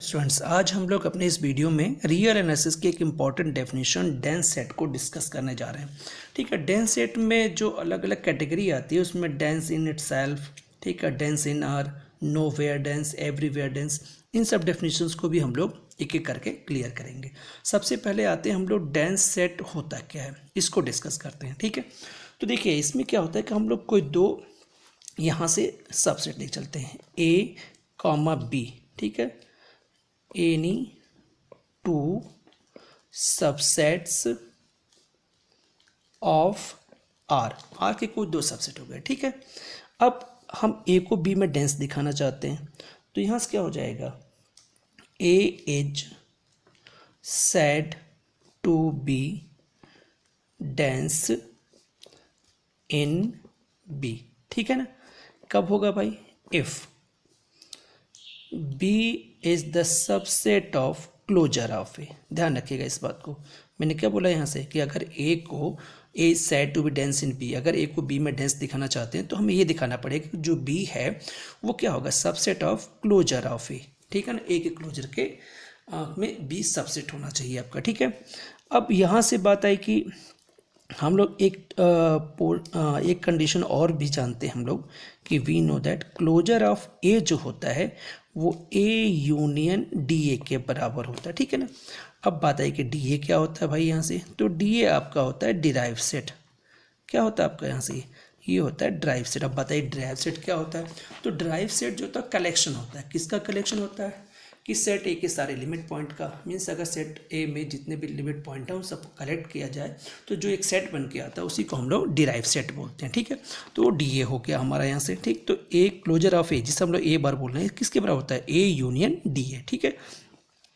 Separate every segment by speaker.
Speaker 1: Students, आज हम लोग अपने इस वीडियो में रियल एनालिसिस की एक इम्पॉर्टेंट डेफिनेशन डेंस सेट को डिस्कस करने जा रहे हैं। ठीक है, डेंस सेट में जो अलग अलग कैटेगरी आती है उसमें डेंस इन इटसेल्फ, ठीक है, dense in R, nowhere dense, everywhere dense, इन सब डेफिनेशंस को भी हम लोग एक एक करके क्लियर करेंगे। सबसे पहले आते हैं हम लोग डेंस सेट होता क्या है, इसको डिस्कस करते हैं। ठीक है, तो देखिए इसमें क्या होता है कि हम लोग कोई दो यहाँ से सबसेट ले चलते हैं, ए कॉमा बी। ठीक है, any two subsets of R, R के कोई दो सबसेट हो गए। ठीक है, अब हम ए को बी में डेंस दिखाना चाहते हैं, तो यहाँ से क्या हो जाएगा, A is said to be dense in B. ठीक है ना, कब होगा भाई, if B is the subset of closure of A. ध्यान रखिएगा इस बात को, मैंने क्या बोला यहाँ से कि अगर ए को A said to be dense in B, अगर ए को बी में डेंस दिखाना चाहते हैं तो हमें ये दिखाना पड़ेगा कि जो बी है वो क्या होगा, subset of closure of A. ठीक है ना, ए के क्लोजर के में बी सबसेट होना चाहिए आपका। ठीक है, अब यहाँ से बात आई कि हम लोग एक कंडीशन और भी जानते हैं हम लोग कि we know that closure of A जो होता है वो ए यूनियन डी ए के बराबर होता है। ठीक है ना, अब बात आई कि डी ए क्या होता है भाई, यहाँ से तो डी ए आपका होता है डिराइव सेट। क्या होता है आपका यहाँ से, ये होता है ड्राइव सेट। अब बताइए ड्राइव सेट क्या होता है, तो ड्राइव सेट जो होता है कलेक्शन होता है। किसका कलेक्शन होता है कि सेट ए के सारे लिमिट पॉइंट का, मीन्स अगर सेट ए में जितने भी लिमिट पॉइंट हैं उन सबको कलेक्ट किया जाए तो जो एक सेट बन के आता है उसी को हम लोग डिराइव सेट बोलते हैं। ठीक है, तो वो डी ए हो गया हमारा यहाँ से। ठीक, तो ए क्लोजर ऑफ ए जिसे हम लोग ए बार बोल रहे हैं किसके बराबर होता है, ए यूनियन डी ए। ठीक है,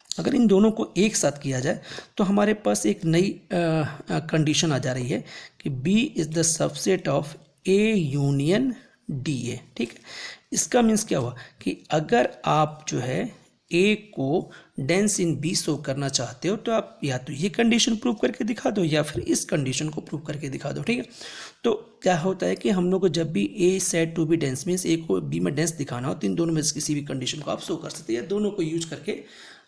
Speaker 1: अगर इन दोनों को एक साथ किया जाए तो हमारे पास एक नई कंडीशन आ जा रही है कि B is the subset of A union D A. ठीक है, इसका मीन्स क्या हुआ कि अगर आप जो है ए को डेंस इन बी शो करना चाहते हो तो आप या तो ये कंडीशन प्रूव करके दिखा दो या फिर इस कंडीशन को प्रूव करके दिखा दो। ठीक है, तो क्या होता है कि हम लोग को जब भी A said to be dense means A को बी में डेंस दिखाना हो तो इन दोनों में से किसी भी कंडीशन को आप शो कर सकते हैं या दोनों को यूज करके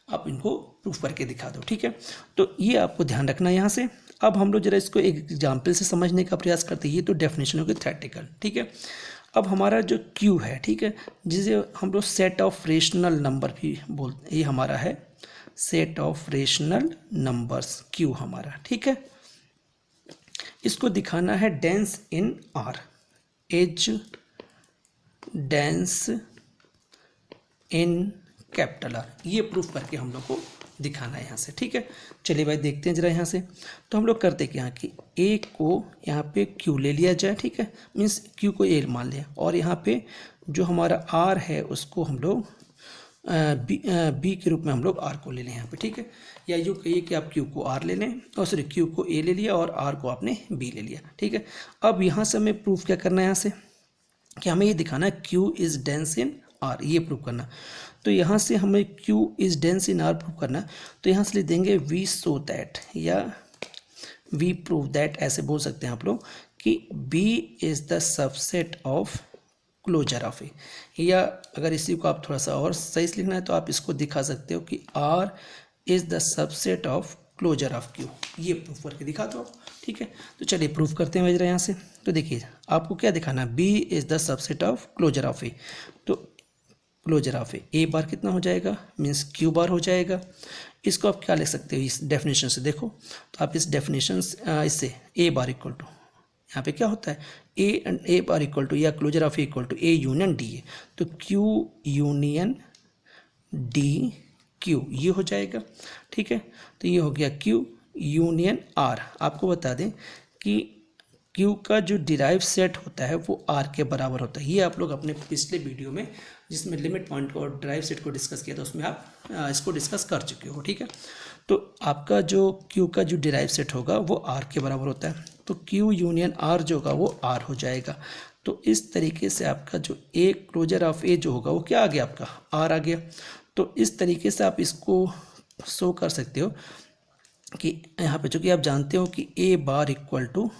Speaker 1: आप इनको प्रूफ करके दिखा दो। ठीक है, तो ये आपको ध्यान रखना है यहाँ से। अब हम लोग जरा इसको एक एग्जाम्पल से समझने का प्रयास करते हैं। ये तो डेफिनेशन हो गई थ्योरेटिकल। ठीक है, अब हमारा जो Q है, ठीक है, जिसे हम लोग सेट ऑफ रेशनल नंबर भी बोलते हैं, ये हमारा है set of rational numbers Q हमारा। ठीक है, इसको दिखाना है dense in R, as dense in capital R, ये प्रूफ करके हम लोग को दिखाना है यहाँ से। ठीक है, चलिए भाई देखते हैं जरा यहाँ से। तो हम लोग करते क्या कि ए को यहाँ पे क्यू ले लिया जाए। ठीक है, मीन्स क्यू को ए मान लिया और यहाँ पे जो हमारा आर है उसको हम लोग बी के रूप में हम लोग आर को ले लें यहाँ पे। ठीक है, या यूँ कहिए कि आप क्यू को आर ले लें और सॉरी क्यू को ए ले लिया और आर को आपने बी ले लिया। ठीक है, अब यहाँ से हमें प्रूफ क्या करना है यहाँ से कि हमें ये दिखाना है Q is dense in R, ये प्रूव करना। तो यहाँ से हमें Q is dense in R prove करना, तो यहाँ से लिख देंगे वी शो दैट या वी प्रूव दैट, ऐसे बोल सकते हैं आप लोग कि B is the subset of closure of A. या अगर इसी को आप थोड़ा सा और सही से लिखना है तो आप इसको दिखा सकते हो कि R is the subset of closure of Q, ये प्रूफ करके दिखा दो। ठीक है, तो चलिए प्रूफ करते हैं जरा यहाँ से। तो देखिए आपको क्या दिखाना है, B is the subset of closure of A, तो क्लोजर ऑफ ए बार कितना हो जाएगा, मीन्स क्यू बार हो जाएगा। इसको आप क्या लिख सकते हो इस डेफिनेशन से, देखो तो आप इस डेफिनेशन इससे ए बार इक्वल टू यहाँ पे क्या होता है ए बार इक्वल टू या closure of A equal to A union D A, तो क्यू यूनियन डी क्यू ये हो जाएगा। ठीक है, तो ये हो गया क्यू यूनियन आर। आपको बता दें कि Q का जो डिराइव सेट होता है वो R के बराबर होता है। ये आप लोग अपने पिछले वीडियो में जिसमें लिमिट पॉइंट को और डिराइव सेट को डिस्कस किया था उसमें आप इसको डिस्कस कर चुके हो। ठीक है, तो आपका जो Q का जो डिराइव सेट होगा वो R के बराबर होता है, तो Q यूनियन R जो होगा वो R हो जाएगा। तो इस तरीके से आपका जो A क्लोजर ऑफ A जो होगा वो क्या आ गया, आपका R आ गया। तो इस तरीके से आप इसको शो कर सकते हो कि यहाँ पे चूँकि आप जानते हो कि A bar equal to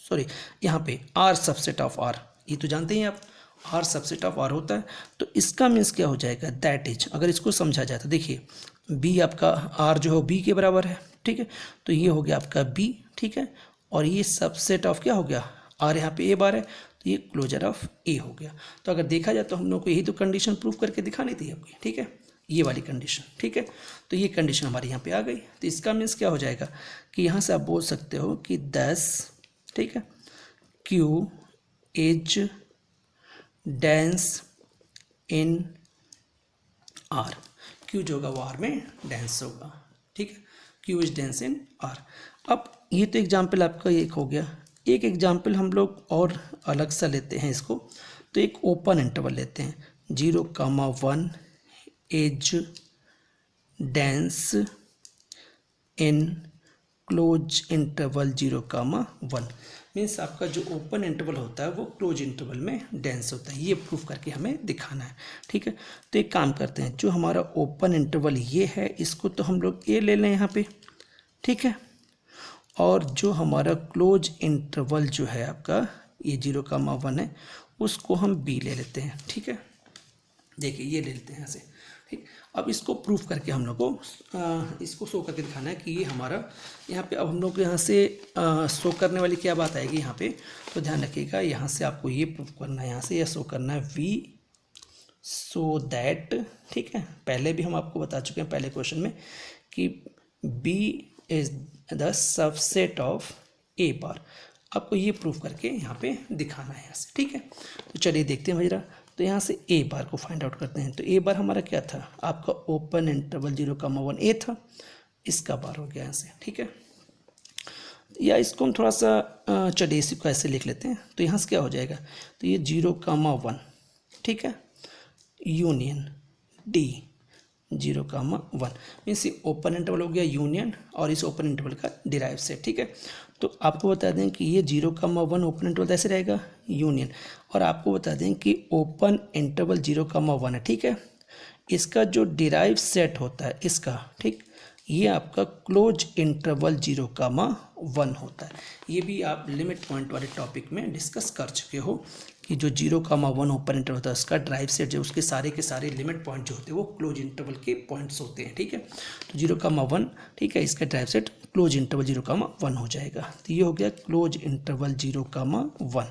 Speaker 1: sorry यहाँ पे R सबसेट ऑफ R, ये तो जानते हैं आप, आर सबसेट ऑफ आर होता है। तो इसका मीन्स क्या हो जाएगा, दैट इज, अगर इसको समझा जाए तो देखिए बी आपका आर जो है बी के बराबर है, ठीक है। तो ये हो गया आपका बी, ठीक है, और ये सबसेट ऑफ क्या हो गया, आर यहाँ पे ए बार है, तो ये क्लोजर ऑफ ए हो गया। तो अगर देखा जाए तो हम लोग को यही तो कंडीशन प्रूव करके दिखानी थी आपकी, ठीक है, ये वाली कंडीशन, ठीक है। तो ये कंडीशन हमारे यहाँ पे आ गई। तो इसका मीन्स क्या हो जाएगा कि यहाँ से आप बोल सकते हो कि 10, ठीक है, Q is dense in are, Q जो होगा वो आर में डेंस होगा, ठीक है, Q is dense in are. अब ये तो एग्जाम्पल आपका एक हो गया। एक एग्जाम्पल हम लोग और अलग सा लेते हैं इसको, तो एक ओपन इंटरवल लेते हैं, 0,1 is dense in close interval 0,1, means आपका जो ओपन इंटरवल होता है वो क्लोज इंटरवल में डेंस होता है। ये प्रूफ करके हमें दिखाना है, ठीक है। तो एक काम करते हैं, जो हमारा ओपन इंटरवल ये है इसको तो हम लोग ए ले लें यहाँ पे, ठीक है, और जो हमारा क्लोज इंटरवल जो है आपका ये 0,1 है उसको हम बी ले लेते हैं, ठीक है। देखिए ये ले लेते हैं यहाँ से, ठीक। अब इसको प्रूफ करके हम लोग को इसको शो करके दिखाना है कि ये हमारा यहाँ पे, अब हम लोग यहाँ से शो करने वाली क्या बात आएगी यहाँ पे, तो ध्यान रखिएगा यहाँ से आपको ये प्रूफ करना है, यहाँ से यह शो करना है वी सो दैट, ठीक है। पहले भी हम आपको बता चुके हैं पहले क्वेश्चन में कि B is the subset of A bar, आपको ये प्रूफ करके यहाँ पे दिखाना है यहाँ से, ठीक है। तो चलिए देखते हैं भाई जरा, तो यहाँ से ए बार को फाइंड आउट करते हैं। तो ए बार हमारा क्या था, आपका ओपन इंटरवल 0,1 ए था, इसका बार हो गया यहाँ से, ठीक है। या इसको हम थोड़ा सा चलिए इसको ऐसे लिख लेते हैं। तो यहाँ से क्या हो जाएगा, तो ये 0,1, ठीक है, यूनियन डी 0,1 मीन्स ये ओपन इंटरवल हो गया यूनियन और इस ओपन इंटरवल का डिराइव सेट, ठीक है। तो आपको बता दें कि ये 0,1 ओपन इंटरवल ऐसे रहेगा यूनियन, और आपको बता दें कि ओपन इंटरवल 0,1 है, ठीक है। इसका जो डिराइव सेट होता है इसका, ठीक, ये आपका क्लोज इंटरवल 0,1 होता है। ये भी आप लिमिट पॉइंट वाले टॉपिक में डिस्कस कर चुके हो कि जो 0,1 ओपन इंटरवल होता है उसका ड्राइव सेट जो उसके सारे के सारे लिमिट पॉइंट जो होते हैं वो क्लोज इंटरवल के पॉइंट्स होते हैं, ठीक है। तो 0,1, ठीक है, इसका ड्राइव सेट क्लोज इंटरवल 0,1 हो जाएगा। तो ये हो गया क्लोज इंटरवल 0,1।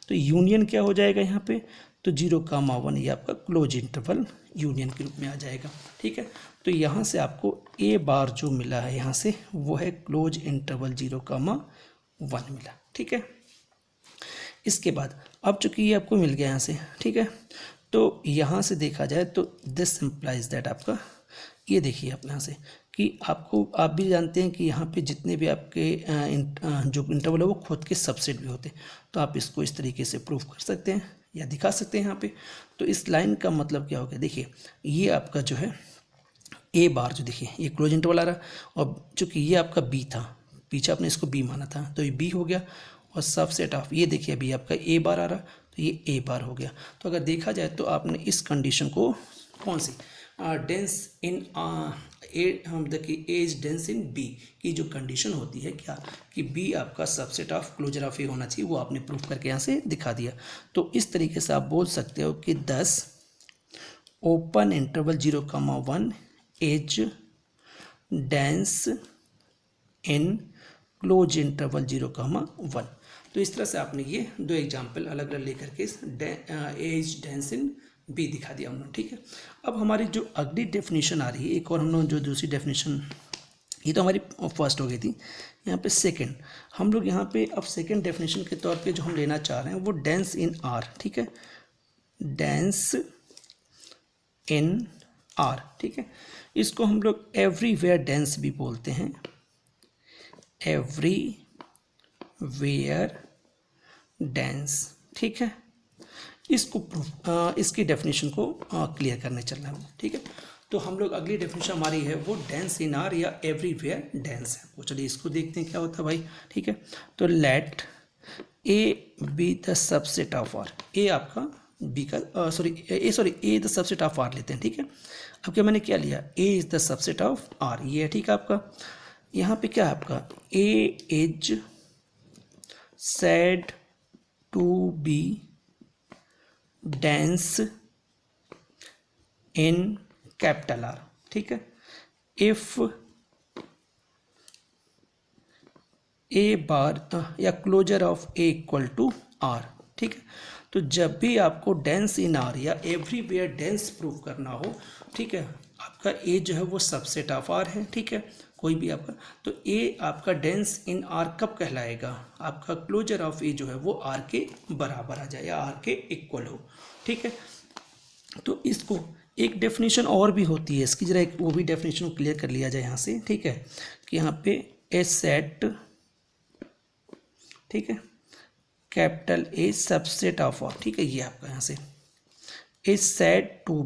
Speaker 1: तो यूनियन क्या हो जाएगा यहाँ पे, तो 0,1 ये आपका क्लोज इंटरवल यूनियन के रूप में आ जाएगा, ठीक है। तो यहाँ से आपको ए बार जो मिला है यहाँ से वो है क्लोज इंटरवल 0,1 मिला, ठीक है। इसके बाद अब चूंकि ये आपको मिल गया यहाँ से, ठीक है, तो यहाँ से देखा जाए तो दिस इम्प्लाइज दैट आपका, ये देखिए आप यहाँ से कि आपको, आप भी जानते हैं कि यहाँ पे जितने भी आपके जो इंटरवल है वो खुद के सबसेट भी होते हैं। तो आप इसको इस तरीके से प्रूफ कर सकते हैं या दिखा सकते हैं यहाँ पे। तो इस लाइन का मतलब क्या हो गया, देखिए ये आपका जो है ए बार जो देखिए ये क्लोज इंटरवल आ रहा है, और चूँकि ये आपका बी था, पीछे आपने इसको बी माना था तो ये बी हो गया, और सबसेट ऑफ ये देखिए अभी आपका ए बार आ रहा तो ये ए बार हो गया। तो अगर देखा जाए तो आपने इस कंडीशन को कौन सी डेंस इन ए, हम देखिए ए इज डेंस इन बी की जो कंडीशन होती है क्या कि बी आपका सबसेट ऑफ क्लोजर ऑफ ए होना चाहिए, वो आपने प्रूफ करके यहाँ से दिखा दिया। तो इस तरीके से आप बोल सकते हो कि 10 open interval 0,1 is dense in close interval 0,1। तो इस तरह से आपने ये दो एग्जाम्पल अलग अलग लेकर के ए इज डेंस इन बी दिखा दिया हमने, ठीक है। अब हमारी जो अगली डेफिनेशन आ रही है, एक और हम लोग जो दूसरी डेफिनेशन, ये तो हमारी फर्स्ट हो गई थी, यहाँ पे सेकंड हम लोग यहाँ पे अब सेकंड डेफिनेशन के तौर पे जो हम लेना चाह रहे हैं वो डेंस इन आर, ठीक है, डेंस इन आर, ठीक है। इसको हम लोग एवरीवेयर डेंस भी बोलते हैं, एवरीवेयर डेंस, ठीक है। इसको इसकी डेफिनेशन को क्लियर करने चलना है, ठीक है। तो हम लोग अगली डेफिनेशन हमारी है वो डेंस इन आर या एवरीवेयर डेंस है। वो चलिए इसको देखते हैं क्या होता है भाई, ठीक है। तो let A B the subset of R, A आपका बी का A the subset of R लेते हैं, ठीक है। अब क्या मैंने क्या लिया, A is the subset of R, ये है, ठीक है। आपका यहाँ पे क्या है आपका A is said to be dense in capital R, ठीक है। इफ ए बार या closure of A equal to R, ठीक है। तो जब भी आपको डेंस इन आर या एवरीवेयर डेंस प्रूव करना हो, ठीक है, आपका ए जो है वो सबसेट ऑफ आर है, ठीक है, कोई भी आपका, तो ए आपका डेंस इन आर कब कहलाएगा, आपका क्लोजर ऑफ ए जो है वो आर के बराबर आ जाए या आर के इक्वल हो, ठीक है। तो इसको एक डेफिनेशन और भी होती है इसकी, जरा एक वो भी डेफिनेशन क्लियर कर लिया जाए यहाँ से, ठीक है, कि यहाँ पे ए सेट, ठीक है, capital A subset of R, ठीक है, ये आपका यहाँ से is said to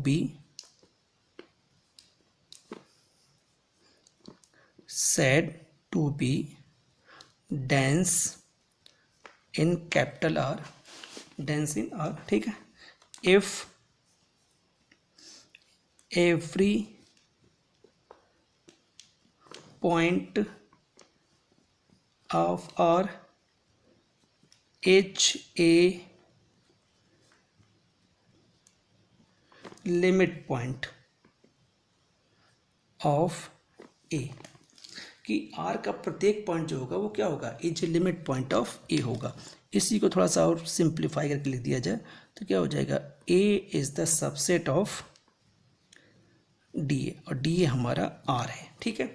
Speaker 1: be dense in capital R, dense in R, ठीक है, if every point of R एच A limit point of A, कि आर का प्रत्येक पॉइंट जो होगा वो क्या होगा, एच A limit point of A होगा। इसी को थोड़ा सा और सिंप्लीफाई करके लिख दिया जाए तो क्या हो जाएगा, ए is the subset of D A, और डी ए हमारा आर है, ठीक है।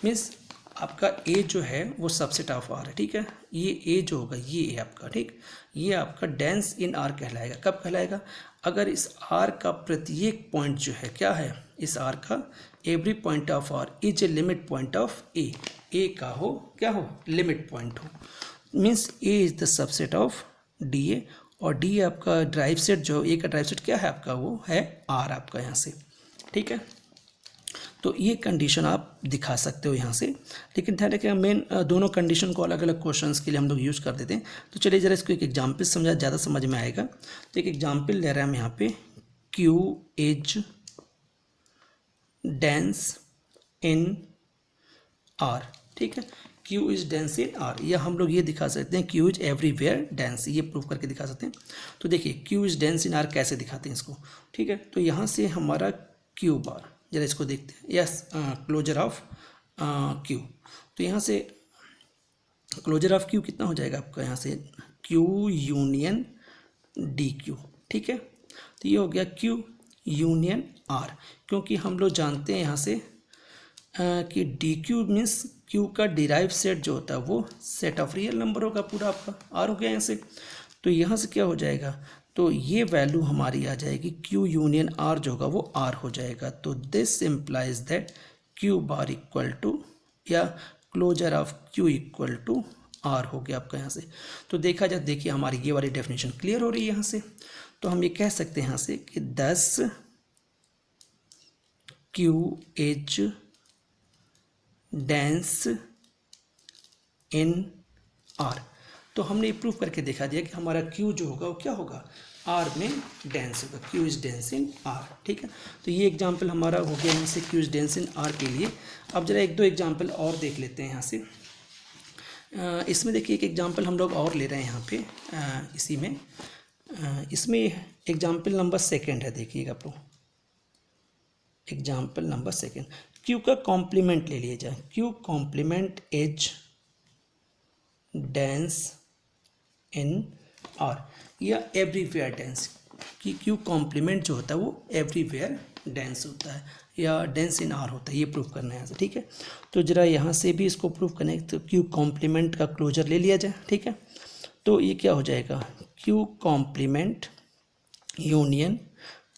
Speaker 1: मीन्स आपका ए जो है वो सबसेट ऑफ आर है, ठीक है, ये ए जो होगा ये ए आपका, ठीक, ये आपका डेंस इन आर कहलाएगा। कब कहलाएगा, अगर इस आर का प्रत्येक पॉइंट जो है क्या है, इस आर का every point of R is a limit point of A का हो क्या हो, लिमिट पॉइंट हो, means A is the subset of D A, और डी आपका ड्राइव सेट जो ए का ड्राइव सेट क्या है आपका, वो है आर आपका यहाँ से, ठीक है। तो ये कंडीशन आप दिखा सकते हो यहाँ से, लेकिन ध्यान रखिएगा मेन दोनों कंडीशन को अलग अलग क्वेश्चंस के लिए हम लोग यूज़ कर देते हैं। तो चलिए ज़रा इसको एक एग्जाम्पल समझा, ज़्यादा समझ में आएगा। तो एक एग्जाम्पल ले रहे हैं हम यहाँ पे, Q is dense in R, ठीक है, Q is dense in R, या हम लोग ये दिखा सकते हैं क्यू इज एवरीवेयर डेंस, ये प्रूव करके दिखा सकते हैं। तो देखिए Q is dense in are कैसे दिखाते हैं इसको, ठीक है। तो यहाँ से हमारा क्यू बार, जरा इसको देखते हैं, यस क्लोजर ऑफ क्यू, तो यहाँ से क्लोजर ऑफ क्यू कितना हो जाएगा आपका, यहाँ से क्यू यूनियन डी क्यू, ठीक है। तो ये हो गया क्यू यूनियन आर, क्योंकि हम लोग जानते हैं यहाँ से कि डी क्यू मीन्स क्यू का डिराइव सेट जो होता है वो सेट ऑफ रियल नंबर होगा पूरा आपका, आर हो गया यहाँ से। तो यहाँ से क्या हो जाएगा, तो ये वैल्यू हमारी आ जाएगी क्यू यूनियन आर जो होगा वो आर हो जाएगा। तो this implies that Q bar equal to या closure of Q equal to R हो गया आपका यहाँ से। तो देखा जाए, देखिए हमारी ये वाली डेफिनेशन क्लियर हो रही है यहाँ से। तो हम ये कह सकते हैं यहाँ से कि 10 Q H dense in are. तो हमने ये प्रूफ करके दिखा दिया कि हमारा क्यू जो होगा वो क्या होगा, आर में डेंस होगा, Q is dense in R, ठीक है। तो ये एग्जांपल हमारा हो गया यहाँ से Q is dense in are के लिए। अब जरा एक दो एग्जांपल और देख लेते हैं यहाँ से। इसमें देखिए एक एग्जांपल हम लोग और ले रहे हैं यहाँ पे, इसी में इसमें एग्जांपल नंबर 2 है, देखिएगा आप लोग, एग्जांपल नंबर 2, क्यू का कॉम्प्लीमेंट ले लिया जाए, Q complement is dense in R या एवरीवेयर डेंस, कि क्यू कॉम्प्लीमेंट जो होता है वो एवरीवेयर डेंस होता है या डेंस इन आर होता है, ये प्रूफ करना है यहाँ से, ठीक है। तो जरा यहाँ से भी इसको प्रूफ करना है, तो क्यू कॉम्प्लीमेंट का क्लोजर ले लिया जाए, ठीक है। तो ये क्या हो जाएगा, Q complement union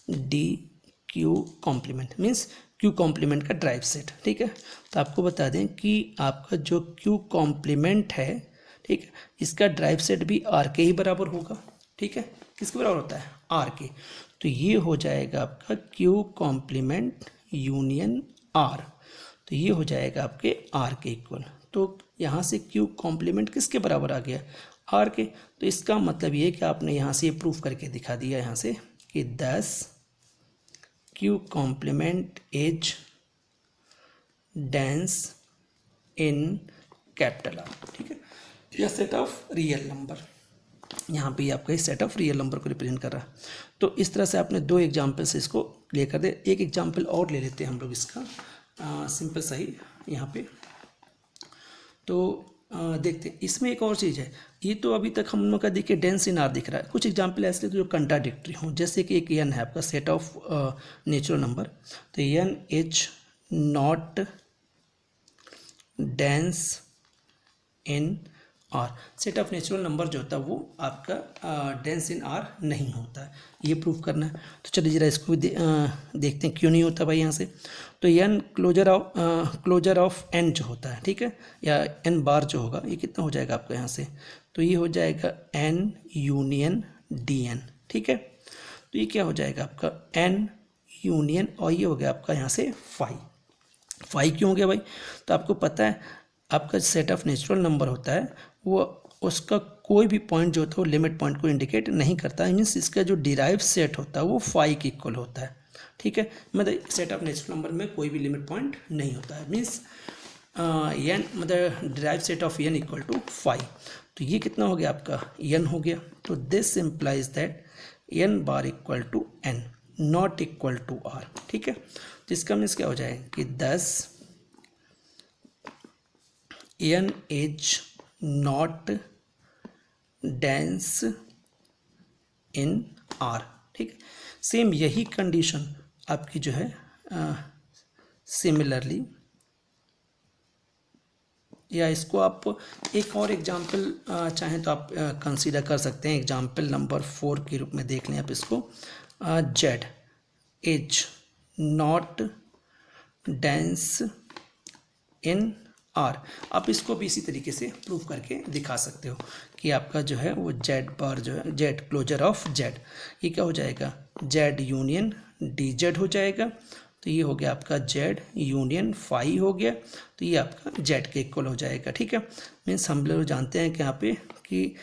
Speaker 1: D Q complement means Q complement का ड्राइव सेट, ठीक है। तो आपको बता दें कि आपका जो क्यू कॉम्प्लीमेंट है, ठीक है, इसका ड्राइव सेट भी आर के ही बराबर होगा, ठीक है। किसके बराबर होता है, आर के। तो ये हो जाएगा आपका क्यू कॉम्प्लीमेंट यूनियन आर, तो ये हो जाएगा आपके आर के इक्वल। तो यहाँ से क्यू कॉम्प्लीमेंट किसके बराबर आ गया, आर के। तो इसका मतलब ये कि आपने यहाँ से ये प्रूफ करके दिखा दिया यहाँ से कि 10 Q complement is dense in capital R, ठीक है, या सेट ऑफ रियल नंबर। यहाँ पे आपका इस सेट ऑफ रियल नंबर को रिप्रेजेंट कर रहा है। तो इस तरह से आपने 2 एग्जाम्पल से इसको क्लियर कर दे। एक एग्जाम्पल और ले लेते हैं हम लोग इसका, सिंपल सा ही यहाँ पे। तो देखते हैं इसमें एक और चीज़ है। ये तो अभी तक हम लोग का देखिए डेंस इन आर दिख रहा है। कुछ एग्जाम्पल ऐसे जो कंट्राडिक्टरी हों, जैसे कि एक एन है आपका सेट ऑफ नेचुरल नंबर, तो N is not dense in R. Set of natural number जो होता है वो आपका डेंस इन आर नहीं होता है, ये प्रूव करना है। तो चलिए जरा इसको भी देखते हैं क्यों नहीं होता भाई यहाँ से। तो एन क्लोजर ऑफ एन जो होता है, ठीक है, या एन बार जो होगा, ये कितना हो जाएगा आपका यहाँ से, तो ये हो जाएगा एन यूनियन डी एन, ठीक है। तो ये क्या हो जाएगा आपका एन यूनियन, और ये हो गया आपका यहाँ से फाइव क्यों हो गया भाई, तो आपको पता है आपका सेट ऑफ नेचुरल नंबर होता है वो उसका कोई भी पॉइंट जो होता है वो लिमिट पॉइंट को इंडिकेट नहीं करता है। मीन्स इसका जो डिराइव सेट होता है वो 5 के इक्वल होता है, ठीक है। मतलब सेट ऑफ नेचुरल नंबर में कोई भी लिमिट पॉइंट नहीं होता है। मीन्स एन मतलब derive set of N equal to 5। तो ये कितना हो गया आपका एन हो गया। तो this implies that N bar equal to N not equal to R, ठीक है। तो इसका मीन्स क्या हो जाएगा कि 10 N is not dense in R, ठीक है। सेम यही कंडीशन आपकी जो है सिमिलरली, या इसको आप एक और एग्जाम्पल चाहें तो आप कंसीडर कर सकते हैं। एग्जाम्पल नंबर 4 के रूप में देख लें आप इसको, Z is not dense in are. आप इसको भी इसी तरीके से प्रूव करके दिखा सकते हो कि आपका जो है वो जेड बार जो है जेड क्लोजर ऑफ जेड, ये क्या हो जाएगा जेड यूनियन डी जेड हो जाएगा। तो ये हो गया आपका जेड यूनियन 5 हो गया, तो ये आपका जेड के इक्वल हो जाएगा, ठीक है। मीन्स हम लोग जानते हैं कि यहाँ पे कि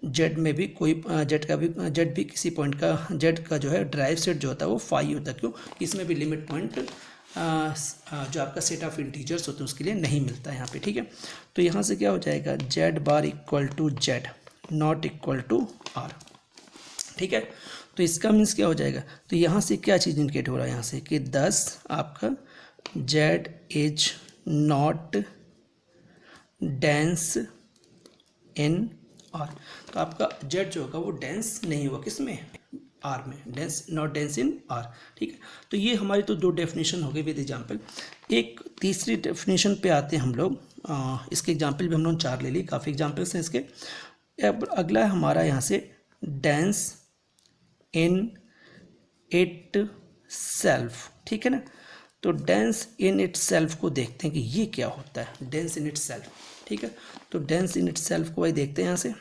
Speaker 1: जेड में भी कोई जेड भी किसी पॉइंट का जेड का जो है ड्राइव सेट जो होता है वो 5 होता है। क्यों, इसमें भी लिमिट पॉइंट जो आपका सेट ऑफ इंटीजर्स होते हैं उसके लिए नहीं मिलता है यहाँ पे, ठीक है। तो यहाँ से क्या हो जाएगा Z bar equal to Z not equal to R, ठीक है। तो इसका मीन्स क्या हो जाएगा, तो यहाँ से क्या चीज़ इंडिकेट हो रहा है यहाँ से कि 10 आपका Z is not dense in are. तो आपका जेड जो होगा वो डेंस नहीं होगा किसमें, आर में, dense not dense in R, ठीक है। तो ये हमारी तो 2 डेफिनेशन हो गई विद एग्जाम्पल। एक तीसरी डेफिनेशन पे आते हैं हम लोग। इसके एग्जाम्पल भी हम लोग 4 ले लिए, काफ़ी एग्जाम्पल्स हैं इसके। अब अगला है हमारा यहाँ से डेंस इन इट सेल्फ, ठीक है ना। तो डेंस इन इट सेल्फ को देखते हैं कि ये क्या होता है, डेंस इन इट सेल्फ, ठीक है। तो डेंस इन इट सेल्फ को भाई देखते हैं यहाँ से।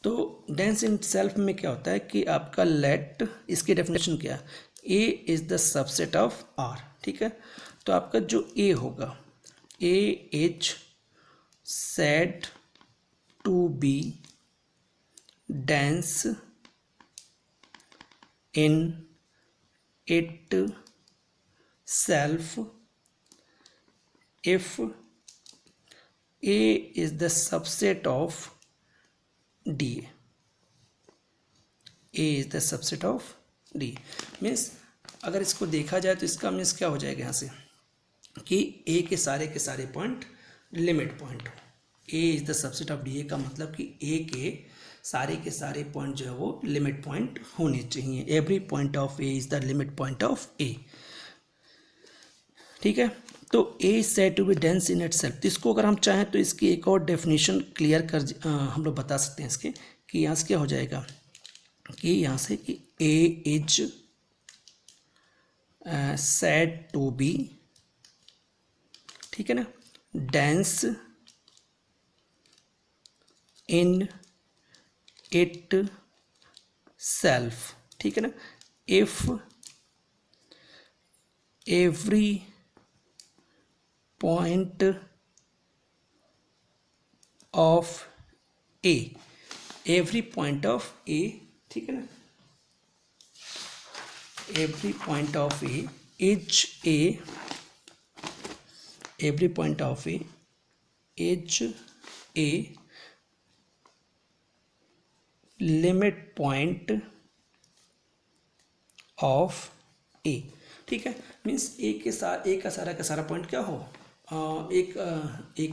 Speaker 1: तो डेंस इन सेल्फ में क्या होता है कि आपका लेट, इसकी डेफिनेशन क्या है, A is the subset of R, ठीक है। तो आपका जो ए होगा, A is said to be dense in itself if A is the subset of D, A is the subset of D. Means अगर इसको देखा जाए तो इसका मीन्स क्या हो जाएगा यहाँ से कि ए के सारे पॉइंट लिमिट पॉइंट हो। A is the subset of D, A का मतलब कि ए के सारे पॉइंट जो है वो लिमिट पॉइंट होने चाहिए। Every point of A is the limit point of A, ठीक है। तो A is said to be dense in itself. तो इसको अगर हम चाहें तो इसकी एक और डेफिनेशन क्लियर कर हम लोग बता सकते हैं इसके, कि यहाँ से क्या हो जाएगा कि यहाँ से कि ए इज सेड टू बी, ठीक है ना, डेंस इन इट सेल्फ, ठीक है ना, if every point of A, every point of A, ठीक है ना, every point of A is A, every point of A is a limit point of A. ठीक है, मीन्स ए के साथ ए का सारा पॉइंट क्या हो, ए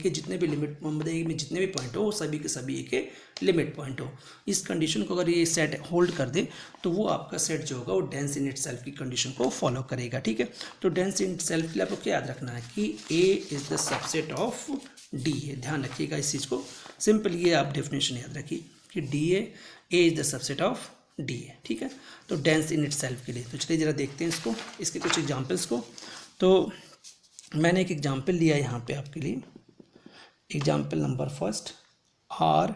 Speaker 1: के जितने भी लिमिट मतलब ए में जितने भी पॉइंट हो वो सभी के सभी ए के लिमिट पॉइंट हो। इस कंडीशन को अगर ये सेट होल्ड कर दे तो वो आपका सेट जो होगा वो डेंस इन इटसेल्फ की कंडीशन को फॉलो करेगा। ठीक है, तो डेंस इन इटसेल्फ के लिए आपको क्या याद रखना है कि ए is the subset of D है। ध्यान रखिएगा इस चीज़ को, सिंपल ये आप डेफिनेशन याद रखिए कि D A is the subset of D है। ठीक है, तो डेंस इन इटसेल्फ के लिए तो चलिए ज़रा देखते हैं इसको, इसके कुछ एग्जाम्पल्स को। तो मैंने एक एग्जाम्पल लिया यहाँ पे आपके लिए, example number first, R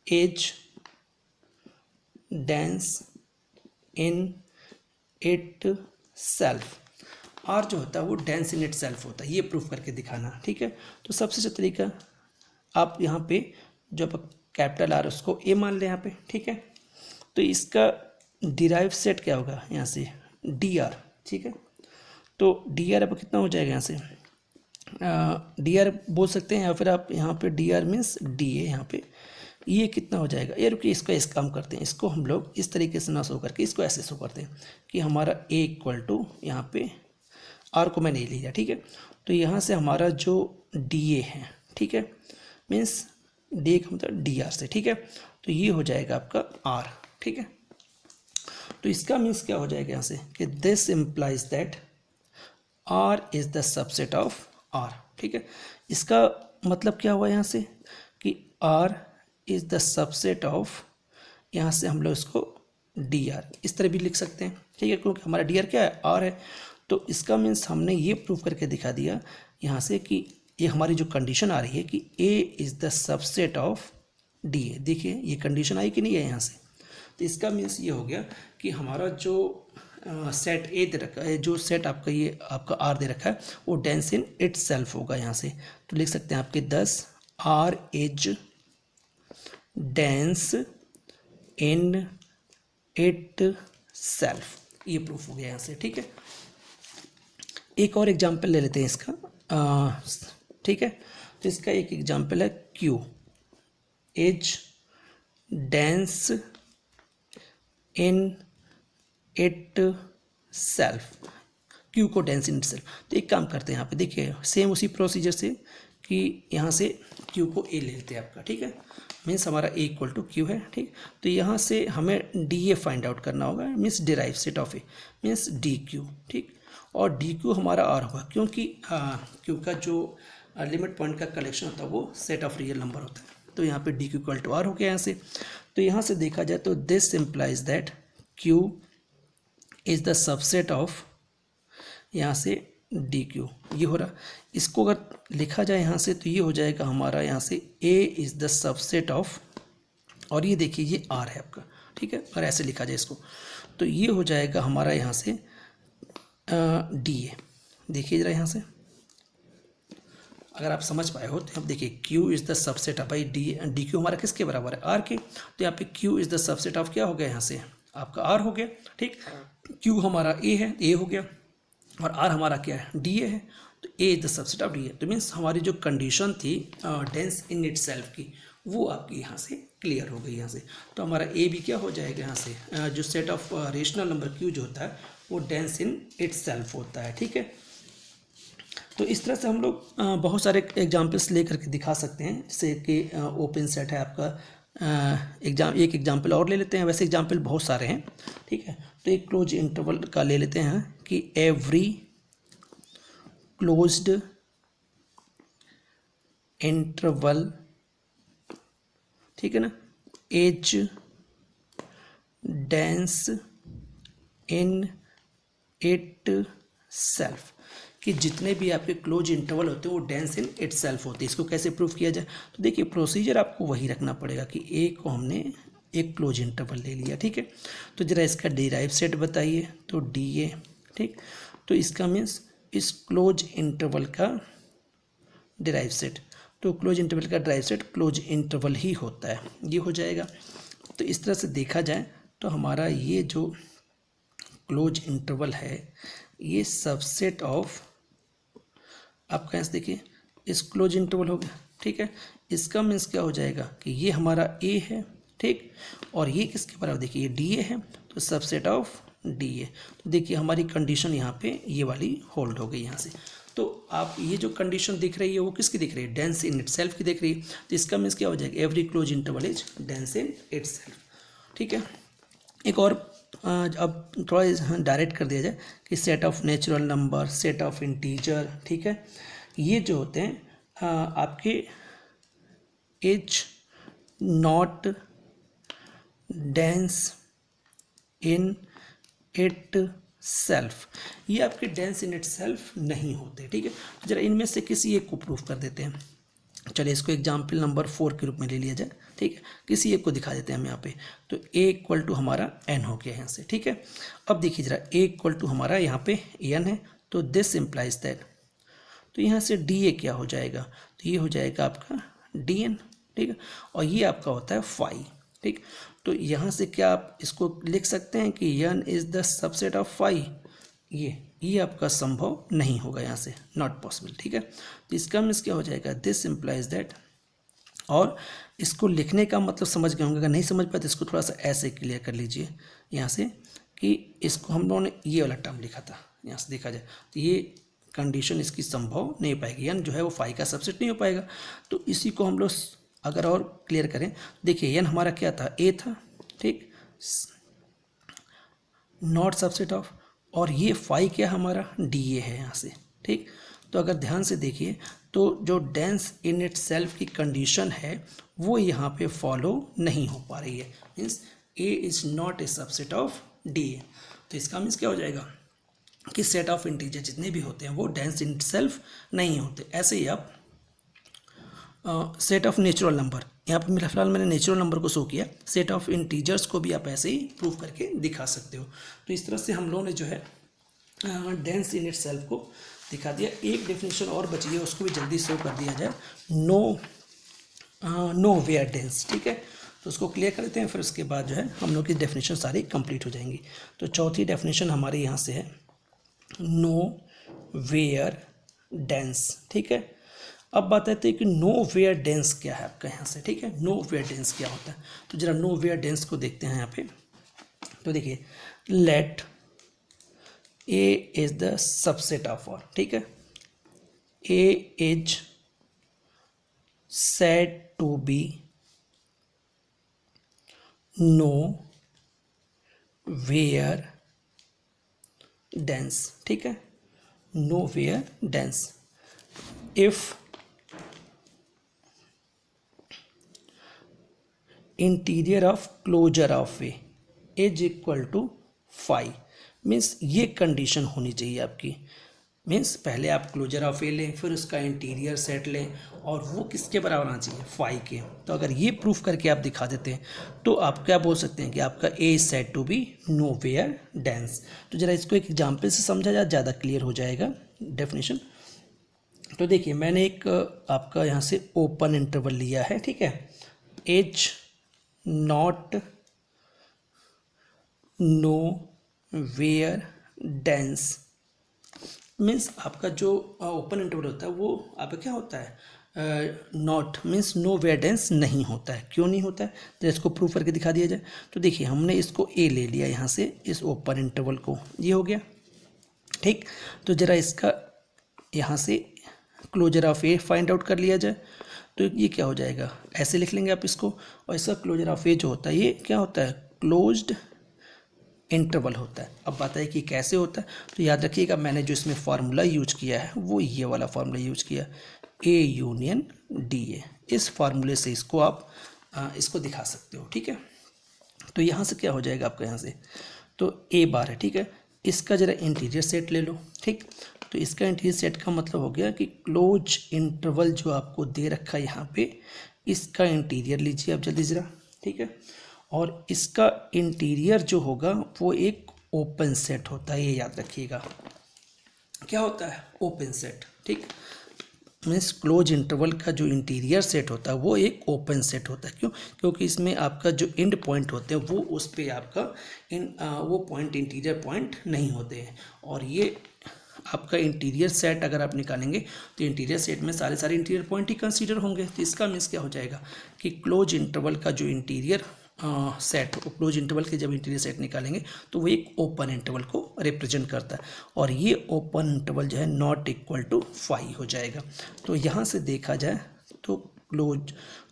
Speaker 1: is dense in itself. R जो होता है वो डेंस इन इट सेल्फ होता है, ये प्रूफ करके दिखाना। ठीक है, तो सबसे अच्छा तरीका आप यहाँ पे जो कैपिटल आर उसको ए मान लें यहाँ पे। ठीक है, तो इसका डिराइव सेट क्या होगा यहाँ से, डी आर। ठीक है, तो डी आर अब कितना हो जाएगा यहाँ से, डी आर बोल सकते हैं या फिर आप यहाँ पे D R means D A, यहाँ पे ये कितना हो जाएगा। ये रुकिए, इसका इस काम करते हैं, इसको हम लोग इस तरीके से ना शो करके इसको ऐसे शो करते हैं कि हमारा ए इक्वल टू यहाँ पे आर को मैंने लिया। ठीक है, तो यहाँ से हमारा जो डी ए है, ठीक है, मीन्स डी ए का मतलब डी आर से। ठीक है, तो ये हो जाएगा आपका आर। ठीक है, तो इसका मीन्स क्या हो जाएगा यहाँ से कि this implies that R is the subset of R. ठीक है, इसका मतलब क्या हुआ यहाँ से कि R is the subset of, यहाँ से हम लोग इसको डी आर इस तरह भी लिख सकते हैं। ठीक है, क्योंकि हमारा डी आर क्या है, आर है। तो इसका मीन्स हमने ये प्रूव करके दिखा दिया यहाँ से कि ये हमारी जो कंडीशन आ रही है कि ए is the subset of D ए। देखिए ये कंडीशन आई कि नहीं है यहाँ से, तो इसका मीन्स ये हो गया कि हमारा जो सेट ए दे रखा है, जो सेट आपका ये आपका आर दे रखा है वो डेंस इन इट सेल्फ होगा। यहाँ से तो लिख सकते हैं आपके 10 R is dense in itself, ये प्रूफ हो गया यहाँ से। ठीक है, एक और एग्जांपल ले लेते हैं इसका। ठीक है, तो इसका एक एग्जांपल है Q is dense in it self, Q को डेंस इन इट सेल्फ। तो एक काम करते हैं यहाँ पे, देखिए सेम उसी प्रोसीजर से कि यहाँ से क्यू को ए ले लेते हैं आपका। ठीक है, मीन्स हमारा ए इक्वल टू क्यू है। ठीक, तो यहाँ से हमें डी ए फाइंड आउट करना होगा, means derive set of A means D Q. ठीक, और डी क्यू हमारा आर होगा क्योंकि क्यू का जो लिमिट पॉइंट का कलेक्शन होता है वो सेट ऑफ रियल नंबर होता है। तो यहाँ पे D Q equal to R हो गया यहाँ से। तो यहाँ से देखा जाए तो this implies that Q is the subset of, यहाँ से डी क्यू ये हो रहा। इसको अगर लिखा जाए यहाँ से तो ये हो जाएगा हमारा यहाँ से ए इज़ द सबसेट ऑफ, और ये देखिए ये आर है आपका। ठीक है, अगर ऐसे लिखा जाए इसको तो ये हो जाएगा हमारा यहाँ से डी ए। देखिए ज़रा यहाँ से अगर आप समझ पाए हो तो अब देखिए Q is the subset of, भाई डी क्यू हमारा किसके बराबर है, आर के। तो यहाँ पे Q is the subset of क्या हो गया यहाँ से आपका आर हो गया। ठीक, क्यू हमारा ए है, ए हो गया, और आर हमारा क्या है, डी ए है। तो ए is the subset of D A. तो मीन्स हमारी जो कंडीशन थी डेंस इन इट सेल्फ की वो आपकी यहाँ से क्लियर हो गई यहाँ से। तो हमारा ए भी क्या हो जाएगा यहाँ से, जो set of rational number Q जो होता है वो डेंस इन इट सेल्फ होता है। ठीक है, तो इस तरह से हम लोग बहुत सारे एग्जाम्पल्स ले करके दिखा सकते हैं, जैसे कि ओपन सेट है आपका। एक एग्जाम्पल और ले लेते हैं, वैसे एग्जाम्पल बहुत सारे हैं। ठीक है, तो एक क्लोज इंटरवल का ले लेते हैं कि एवरी क्लोज्ड इंटरवल, ठीक है ना, is dense in it self, कि जितने भी आपके क्लोज इंटरवल होते हैं वो डेंस इन इट सेल्फ होते हैं। इसको कैसे प्रूफ किया जाए, तो देखिए प्रोसीजर आपको वही रखना पड़ेगा कि ए को हमने एक क्लोज इंटरवल ले लिया। ठीक है, तो जरा इसका डिराइव सेट बताइए, तो डी ए। ठीक, तो इसका मीन्स इस क्लोज इंटरवल का डिराइव सेट, तो क्लोज इंटरवल का डिराइव सेट क्लोज इंटरवल ही होता है, ये हो जाएगा। तो इस तरह से देखा जाए तो हमारा ये जो क्लोज इंटरवल है ये सबसेट ऑफ आपका यहाँ से देखिए इस क्लोज इंटरवल हो गया। ठीक है, इसका मीन्स क्या हो जाएगा कि ये हमारा ए है ठीक। और ये किसके बराबर, देखिए ये डी ए है, तो सबसेट ऑफ डी ए। तो देखिए हमारी कंडीशन यहाँ पे ये वाली होल्ड हो गई यहाँ से। तो आप ये जो कंडीशन दिख रही है वो किसकी दिख रही है, डेंस इन इटसेल्फ की दिख रही है। तो इसका मीन्स क्या हो जाएगा, every close interval is dense in itself. ठीक है। एक और अब थोड़ा डायरेक्ट कर दिया जाए कि set of natural number, set of integer, ठीक है, ये जो होते हैं आपके is not dense in itself, ये आपके डेंस इन इट सेल्फ नहीं होते। ठीक है। जरा इनमें से किसी एक को प्रूफ कर देते हैं। चलिए इसको एग्जाम्पल नंबर 4 के रूप में ले लिया जाए। ठीक है। किसी एक को दिखा देते हैं हम यहाँ पे। तो a इक्वल टू हमारा n हो गया यहाँ से। ठीक है। अब देखिए जरा a इक्वल टू हमारा यहाँ पे n है, तो दिस इम्प्लाइज दैट, तो यहाँ से डी ए क्या हो जाएगा, तो ये हो जाएगा आपका डी एन। ठीक है। और ये आपका होता है फाई। ठीक। तो यहाँ से क्या आप इसको लिख सकते हैं कि n is the subset of phi, ये आपका संभव नहीं होगा, यहाँ से नॉट पॉसिबल। ठीक है। तो इसका मीन्स क्या हो जाएगा, दिस इम्प्लाइज दैट। और इसको लिखने का मतलब समझ गए होंगे, अगर नहीं समझ पाए तो इसको थोड़ा सा ऐसे क्लियर कर लीजिए यहाँ से, कि इसको हम लोगों ने ये वाला टर्म लिखा था, यहाँ से देखा जाए तो ये कंडीशन इसकी संभव नहीं पाएगी, n जो है वो फाई का सबसेट नहीं हो पाएगा। तो इसी को हम लोग अगर और क्लियर करें, देखिए n हमारा क्या था, a था। ठीक। नॉट सबसेट ऑफ, और ये फाई क्या हमारा डी ए है यहाँ से। ठीक। तो अगर ध्यान से देखिए तो जो डेंस इन इट सेल्फ की कंडीशन है वो यहाँ पे फॉलो नहीं हो पा रही है, means A is not a subset of D A. तो इसका मीन्स क्या हो जाएगा कि सेट ऑफ इंटीजर जितने भी होते हैं वो डेंस इन इट सेल्फ नहीं होते। ऐसे ही आप सेट ऑफ नेचुरल नंबर, यहाँ पर मेरा फिलहाल मैंने नेचुरल नंबर को शो किया, सेट ऑफ इंटीजर्स को भी आप ऐसे ही प्रूव करके दिखा सकते हो। तो इस तरह से हम लोगों ने जो है डेंस इन इट सेल्फ को दिखा दिया। एक डेफिनेशन और बची है, उसको भी जल्दी शो कर दिया जाए, नो वेयर डेंस। ठीक है। तो उसको क्लियर कर देते हैं, फिर उसके बाद जो है हम लोग की डेफिनेशन सारी कंप्लीट हो जाएंगी। तो चौथी डेफिनेशन हमारे यहाँ से है नो वेयर डेंस। ठीक है। अब बात आती है कि नो वेयर डेंस क्या है आपका यहाँ से। ठीक है। नो वेयर डेंस क्या होता है, तो जरा नो वेयर डेंस को देखते हैं यहाँ पे। तो देखिए let A is the subset of all. ठीक है। A is said to be no where dense। ठीक है। no where dense if interior of closure of A is equal to phi, means ये कंडीशन होनी चाहिए आपकी। मीन्स पहले आप क्लोजर ऑफ ए लें, फिर उसका इंटीरियर सेट लें, और वो किसके बराबर आना चाहिए, फाई के। तो अगर ये प्रूफ करके आप दिखा देते हैं तो आप क्या बोल सकते हैं कि आपका A is said to be nowhere dense. तो जरा इसको एक एग्जाम्पल से समझा जाए, ज़्यादा क्लियर हो जाएगा डेफिनेशन। तो देखिए मैंने एक आपका यहाँ से ओपन इंटरवल लिया है। ठीक है। As not nowhere dense, means आपका जो ओपन इंटरवल होता है वो आपका क्या होता है, not means nowhere dense नहीं होता है। क्यों नहीं होता है, तो इसको प्रूव करके दिखा दिया जाए। तो देखिए हमने इसको ए ले लिया यहाँ से, इस ओपन इंटरवल को, ये हो गया। ठीक। तो ज़रा इसका यहाँ से closure of A find out कर लिया जाए, तो ये क्या हो जाएगा, ऐसे लिख लेंगे आप इसको। और इसका क्लोजर ऑफ ए जो होता है ये क्या होता है, क्लोज्ड इंटरवल होता है। अब बात है कि कैसे होता है, तो याद रखिएगा मैंने जो इसमें फार्मूला यूज किया है वो ये वाला फार्मूला यूज किया, ए यूनियन डी ए। इस फार्मूले से इसको आप इसको दिखा सकते हो। ठीक है। तो यहाँ से क्या हो जाएगा आपका, यहाँ से तो ए बार है। ठीक है। इसका ज़रा इंटीरियर सेट ले लो। ठीक। तो इसका इंटीरियर सेट का मतलब हो गया कि क्लोज इंटरवल जो आपको दे रखा है यहाँ पे, इसका इंटीरियर लीजिए आप जल्दी ज़रा। ठीक है। और इसका इंटीरियर जो होगा वो एक ओपन सेट होता है, ये याद रखिएगा। क्या होता है, ओपन सेट। ठीक। मीन्स क्लोज इंटरवल का जो इंटीरियर सेट होता है वो एक ओपन सेट होता है। क्यों, क्योंकि इसमें आपका जो एंड पॉइंट होते हैं वो उस पर आपका वो पॉइंट इंटीरियर पॉइंट नहीं होते हैं। और ये आपका इंटीरियर सेट अगर आप निकालेंगे तो इंटीरियर सेट में सारे इंटीरियर पॉइंट ही कंसीडर होंगे। तो इसका मीन्स क्या हो जाएगा कि क्लोज इंटरवल का जो इंटीरियर सेट, क्लोज इंटरवल के जब इंटीरियर सेट निकालेंगे तो वो एक ओपन इंटरवल को रिप्रेजेंट करता है, और ये ओपन इंटरवल जो है नॉट इक्वल टू 5 हो जाएगा। तो यहाँ से देखा जाए तो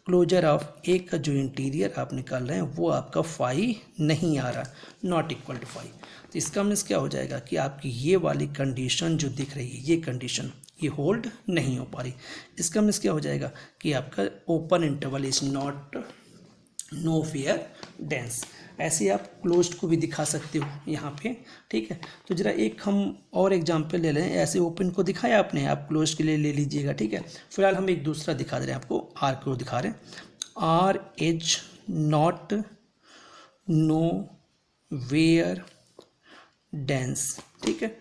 Speaker 1: क्लोजर ऑफ ए का जो इंटीरियर आप निकाल रहे हैं वो आपका 5 नहीं आ रहा, नॉट इक्वल टू 5। तो इसका मीन्स क्या हो जाएगा कि आपकी ये वाली कंडीशन जो दिख रही है, ये कंडीशन ये होल्ड नहीं हो पा रही। इसका मीन्स क्या हो जाएगा कि आपका open interval is not nowhere dense. ऐसे आप क्लोज्ड को भी दिखा सकते हो यहाँ पे, ठीक है। तो जरा एक हम और एग्जांपल ले लें, ऐसे ओपन को दिखाया आपने, आप क्लोज के लिए ले लीजिएगा, ठीक है। फिलहाल हम एक दूसरा दिखा दे रहे हैं आपको, आर को दिखा रहे हैं, R is not nowhere dense, ठीक है।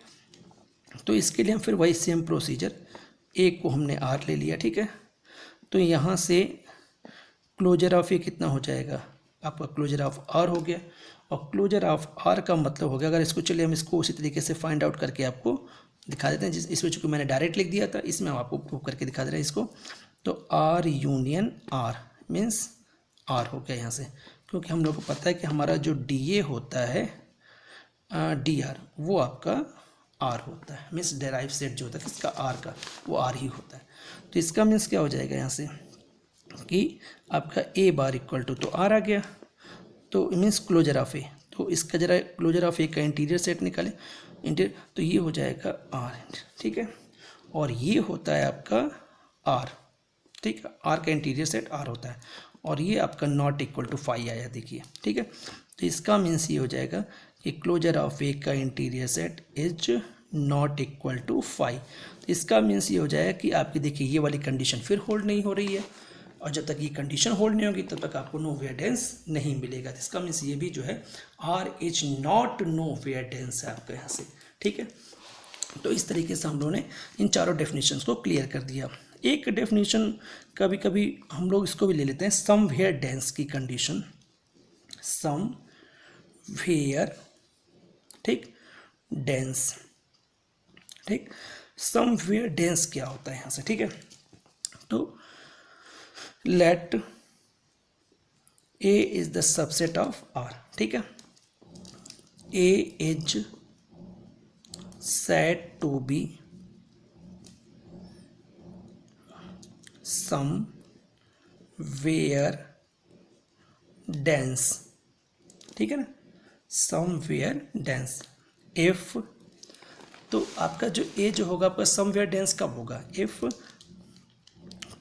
Speaker 1: तो इसके लिए हम फिर वही सेम प्रोसीजर, एक को हमने आर ले लिया, ठीक है। तो यहाँ से क्लोजर ऑफ ए कितना हो जाएगा, आपका क्लोजर ऑफ आर हो गया, और क्लोजर ऑफ आर का मतलब हो गया, अगर इसको चलिए हम इसको उसी तरीके से फाइंड आउट करके आपको दिखा देते हैं, इसमें चूँकि मैंने डायरेक्ट लिख दिया था, इसमें हम आपको प्रूव करके दिखा दे रहे हैं इसको। तो R union R means R हो गया यहाँ से, क्योंकि हम लोग को पता है कि हमारा जो डी ए होता है डी आर, वो आपका आर होता है, मीन्स डेराइव सेट जो होता है किसका, आर का, वो आर ही होता है। तो इसका मीन्स क्या हो जाएगा यहाँ से कि आपका ए बार इक्वल टू, तो आर आ गया, तो मीन्स क्लोजर ऑफ ए, तो इसका जरा क्लोजर ऑफ ए का इंटीरियर सेट निकालें, इंटीरियर, तो ये हो जाएगा आर, ठीक है। और ये होता है आपका आर, ठीक है, आर का इंटीरियर सेट आर होता है, और ये आपका नॉट इक्वल टू 5 आया, देखिए, ठीक है। तो इसका मीन्स ये हो जाएगा कि क्लोजर ऑफ ए का interior set is not equal to 5। तो इसका मीन्स ये हो जाएगा कि आपकी देखिए ये वाली कंडीशन फिर होल्ड नहीं हो रही है, और जब तक ये कंडीशन होल्ड नहीं होगी तब तक आपको नो वेयर डेंस नहीं मिलेगा। तो इसका मीन्स ये भी जो है R is not nowhere dense है आपके यहाँ से, ठीक है। तो इस तरीके से हम लोगों ने इन चारों डेफिनेशंस को क्लियर कर दिया। एक डेफिनेशन कभी कभी हम लोग इसको भी ले लेते हैं, सम वेयर डेंस की कंडीशन, सम वेयर, ठीक, डेंस, ठीक। सम वेयर डेंस क्या होता है यहाँ से, ठीक है। तो let A is the subset of R, ठीक है। A is said to be somewhere dense, ठीक है ना, somewhere dense। if, तो आपका जो ए जो होगा आपका somewhere dense कब होगा, if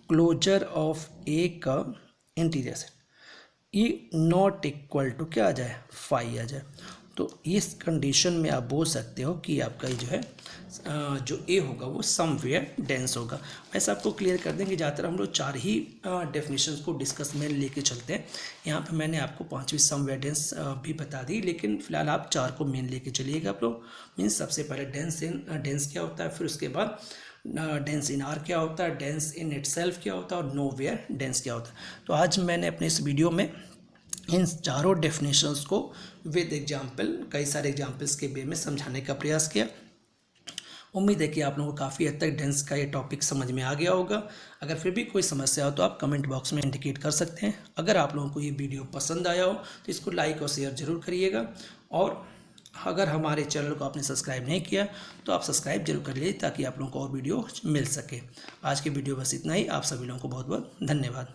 Speaker 1: क्लोजर ऑफ ए का इंटीरियर सेट ये नॉट इक्वल टू क्या आ जाए, 5 आ जाए। तो इस कंडीशन में आप बोल सकते हो कि आपका जो है जो ए होगा वो समवेयर डेंस होगा। वैसे आपको क्लियर कर देंगे, ज़्यादातर हम लोग 4 ही डेफिनेशंस को डिस्कस में लेके चलते हैं। यहाँ पे मैंने आपको 5वीं समवेयर डेंस भी बता दी, लेकिन फिलहाल आप 4 को मेन लेके चलिएगा आप लोग। मीन्स सबसे पहले डेंस क्या होता है, फिर उसके बाद डेंस इन आर क्या होता है, डेंस इन इटसेल्फ क्या होता है, और नो वेयर डेंस क्या होता है। तो आज मैंने अपने इस वीडियो में इन चारों डेफिनेशंस को विद एग्जाम्पल, कई सारे एग्जाम्पल्स के वे में समझाने का प्रयास किया। उम्मीद है कि आप लोगों को काफ़ी हद तक डेंस का ये टॉपिक समझ में आ गया होगा। अगर फिर भी कोई समस्या हो तो आप कमेंट बॉक्स में इंडिकेट कर सकते हैं। अगर आप लोगों को ये वीडियो पसंद आया हो तो इसको लाइक और शेयर जरूर करिएगा, और अगर हमारे चैनल को आपने सब्सक्राइब नहीं किया तो आप सब्सक्राइब जरूर कर लीजिए, ताकि आप लोगों को और वीडियो मिल सके। आज की वीडियो बस इतना ही। आप सभी लोगों को बहुत बहुत धन्यवाद।